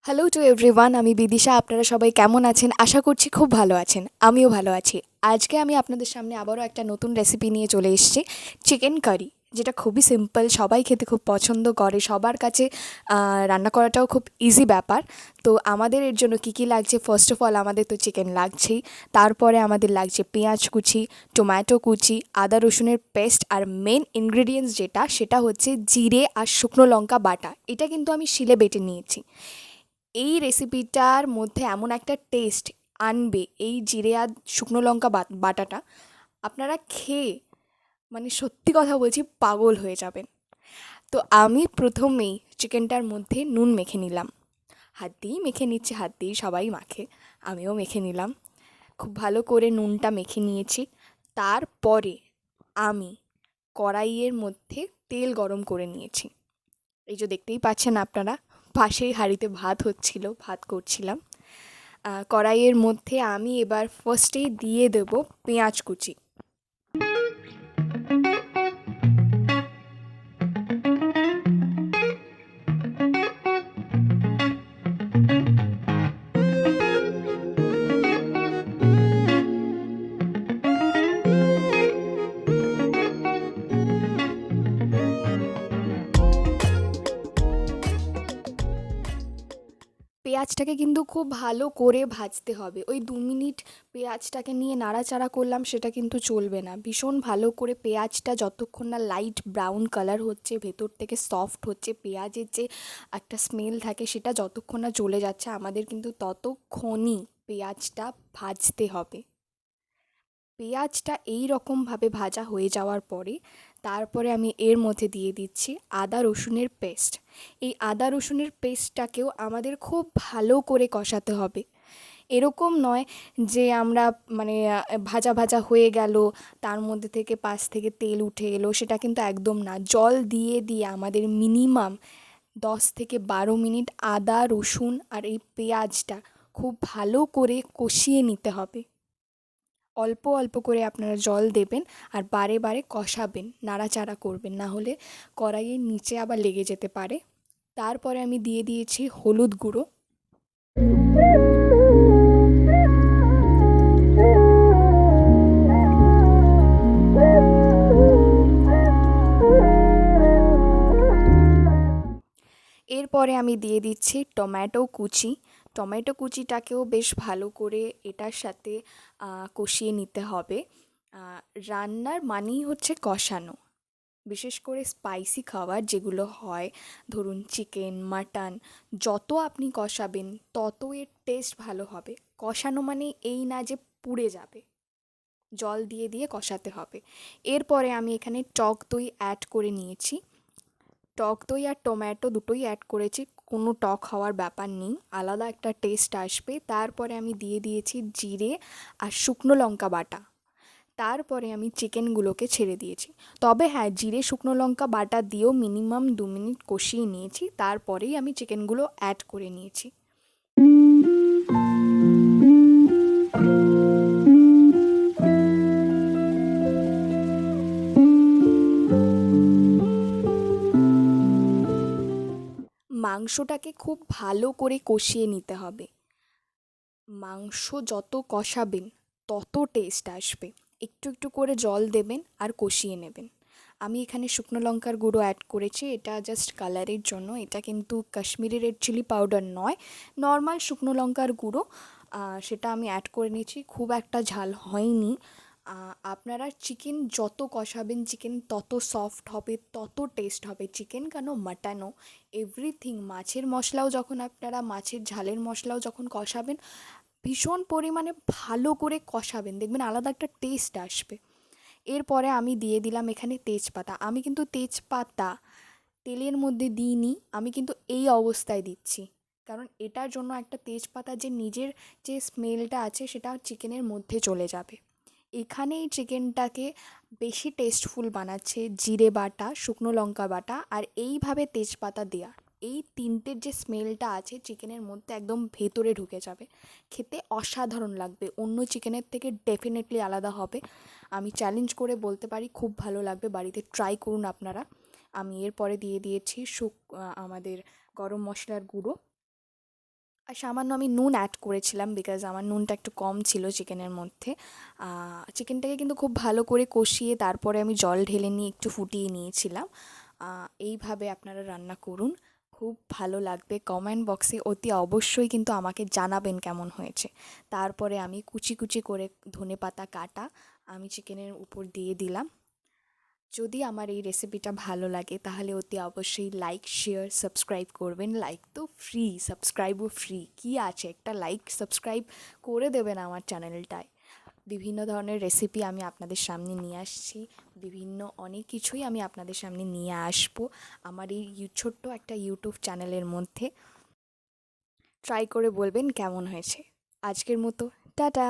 Hello to everyone, আমি বিদিশা। আপনারা সবাই কেমন আছেন? আশা করছি খুব ভালো আছেন। আমিও ভালো আছি। আজকে আমি আপনাদের সামনে আবারও একটা নতুন রেসিপি নিয়ে চলে এসেছি, চিকেন কারি, যেটা খুবই সিম্পল, সবাই খেতে খুব পছন্দ করে, সবার কাছে রান্না করাটাও খুব ইজি ব্যাপার। তো আমাদের এর জন্য কী কী লাগছে, ফার্স্ট অফ অল আমাদের তো চিকেন লাগছেই। তারপরে আমাদের লাগছে পেঁয়াজ কুচি, টমেটো কুচি, আদা রসুনের পেস্ট, আর মেন ইনগ্রিডিয়েন্টস যেটা, সেটা হচ্ছে জিরে আর শুকনো লঙ্কা বাটা। এটা কিন্তু আমি শিলে বেটে নিয়েছি। এই রেসিপিটার মধ্যে এমন একটা টেস্ট আনবে এই জিরে আর শুকনো লঙ্কা বাটাটা, আপনারা খেয়ে মানে সত্যি কথা বলছি পাগল হয়ে যাবেন। তো আমি প্রথমেই চিকেনটার মধ্যে নুন মেখে নিলাম। হাত দিয়েই মেখে নিচ্ছে, হাত দিয়েই সবাই মাখে, আমিও মেখে নিলাম। খুব ভালো করে নুনটা মেখে নিয়েছি। তারপরে আমি কড়াইয়ের মধ্যে তেল গরম করে নিয়েছি। এই যে দেখতেই পাচ্ছেন আপনারা, পাশেই হাঁড়িতে ভাত হচ্ছিল, ভাত করছিলাম। কড়াইয়ের মধ্যে আমি এবার ফার্স্টেই দিয়ে দেব পেঁয়াজ কুচি। পেঁয়াজটাকে কিন্তু খুব ভালো করে ভাজতে হবে। ওই 2 মিনিট পেঁয়াজটাকে নিয়ে নাড়াচাড়া করলাম সেটা কিন্তু চলবে না। ভীষণ ভালো করে পেঁয়াজটা যতক্ষণ না লাইট ব্রাউন কালার হচ্ছে, ভেতর থেকে সফট হচ্ছে, পেঁয়াজের যে একটা স্মেল থাকে সেটা যতক্ষণ না চলে যাচ্ছে, আমাদের কিন্তু ততক্ষণই পেঁয়াজটা ভাজতে হবে। পেঁয়াজটা এই রকমভাবে ভাজা হয়ে যাওয়ার পরে তারপরে আমি এর মধ্যে দিয়ে দিচ্ছি আদা রসুনের পেস্ট। এই আদা রসুনের পেস্টটাকেও আমাদের খুব ভালো করে কষাতে হবে। এরকম নয় যে আমরা মানে ভাজা ভাজা হয়ে গেল, তার মধ্যে থেকে পাশ থেকে তেল উঠে এলো, সেটা কিন্তু একদম না। জল দিয়ে দিয়ে আমাদের মিনিমাম 10 থেকে 12 মিনিট আদা রসুন আর এই পেঁয়াজটা খুব ভালো করে কষিয়ে নিতে হবে। অল্প অল্প করে আপনারা জল দেবেন আর বারে বারে কষাবেন, নাড়াচাড়া করবেন, না হলে কড়াইয়ের নিচে আবার লেগে যেতে পারে। তারপরে আমি দিয়ে দিয়েছি হলুদ গুঁড়ো। এরপরে আমি দিয়ে দিচ্ছি টমেটো কুচি। টমেটো কুচিটাকেও বেশ ভালো করে এটার সাথে কষিয়ে নিতে হবে। রান্নার মানেই হচ্ছে কষানো। বিশেষ করে স্পাইসি খাবার যেগুলো হয়, ধরুন চিকেন, মাটন, যত আপনি কষাবেন তত এর টেস্ট ভালো হবে। কষানো মানে এই না যে পুড়ে যাবে। জল দিয়ে দিয়ে কষাতে হবে। এরপরে আমি এখানে টক দই অ্যাড করে নিয়েছি। টক দই আর টমেটো দুটোই অ্যাড করেছি, কোনো টক হওয়ার ব্যাপার নেই, আলাদা একটা টেস্ট আসবে। তারপরে আমি দিয়ে দিয়েছি জিরে আর শুকনো লঙ্কা বাটা। তারপরে আমি চিকেনগুলোকে ছেড়ে দিয়েছি। তবে হ্যাঁ, জিরে শুকনো লঙ্কা বাটা দিয়েও মিনিমাম 2 মিনিট কষিয়ে নিয়েছি, তারপরেই আমি চিকেনগুলো অ্যাড করে নিয়েছি। মাংসটাকে খুব ভালো করে কষিয়ে নিতে হবে। মাংস যত কষাবেন তত টেস্ট আসবে। একটু একটু করে জল দেবেন আর কষিয়ে নেবেন। আমি এখানে শুকনো লঙ্কার গুঁড়ো অ্যাড করেছি, এটা জাস্ট কালারের জন্য। এটা কিন্তু কাশ্মীরি রেড চিলি পাউডার নয়, নর্মাল শুকনো লঙ্কার গুঁড়ো। সেটা আমি অ্যাড করে নিয়েছি, খুব একটা ঝাল হয়নি। আপনারা চিকেন যত কষাবেন চিকেন তত সফট হবে, তত টেস্ট হবে। চিকেন কেন, মাটনও, এভরিথিং। মাছের মশলাও যখন আপনারা, মাছের ঝালের মশলাও যখন কষাবেন, ভীষণ পরিমাণে ভালো করে কষাবেন, দেখবেন আলাদা একটা টেস্ট আসবে। এরপরে আমি দিয়ে দিলাম এখানে তেজপাতা। আমি কিন্তু তেজপাতা তেলের মধ্যে দিইনি, আমি কিন্তু এই অবস্থায় দিচ্ছি, কারণ এটার জন্য একটা তেজপাতা যে নিজের যে স্মেলটা আছে সেটা চিকেনের মধ্যে চলে যাবে। এখানে এই চিকেনটাকে বেশি টেস্টফুল বানাচ্ছে জিরে বাটা, শুকনো লঙ্কা বাটা আর এইভাবে তেজপাতা দেওয়া। এই তিনটের যে স্মেলটা আছে চিকেনের মধ্যে একদম ভেতরে ঢুকে যাবে। খেতে অসাধারণ লাগবে, অন্য চিকেনের থেকে ডেফিনেটলি আলাদা হবে। আমি চ্যালেঞ্জ করে বলতে পারি খুব ভালো লাগবে, বাড়িতে ট্রাই করুন আপনারা। আমি এরপরে দিয়ে দিয়েছি আমাদের গরম মশলার গুঁড়ো। আর সামান্য আমি নুন অ্যাড করেছিলাম, বিকজ আমার নুনটা একটু কম ছিল চিকেনের মধ্যে। চিকেনটাকে কিন্তু খুব ভালো করে কষিয়ে তারপরে আমি জল ঢেলে নিয়ে একটু ফুটিয়ে নিয়েছিলাম। এইভাবে আপনারা রান্না করুন, খুব ভালো লাগবে। কমেন্ট বক্সে অতি অবশ্যই কিন্তু আমাকে জানাবেন কেমন হয়েছে। তারপরে আমি কুচি কুচি করে ধনেপাতা কাটা আমি চিকেনের উপর দিয়ে দিলাম। যদি আমার এই রেসিপিটা ভালো লাগে তাহলে অতি অবশ্যই লাইক, শেয়ার, সাবস্ক্রাইব করবেন। লাইক তো ফ্রি, সাবস্ক্রাইবও ফ্রি। কী আছে, একটা লাইক সাবস্ক্রাইব করে দেবেন আমার চ্যানেলটায়। বিভিন্ন ধরনের রেসিপি আমি আপনাদের সামনে নিয়ে আসছি, বিভিন্ন অনেক কিছুই আমি আপনাদের সামনে নিয়ে আসবো আমার এই ছোট্ট একটা ইউটিউব চ্যানেলের মধ্যে। ট্রাই করে বলবেন কেমন হয়েছে। আজকের মতো টাটা।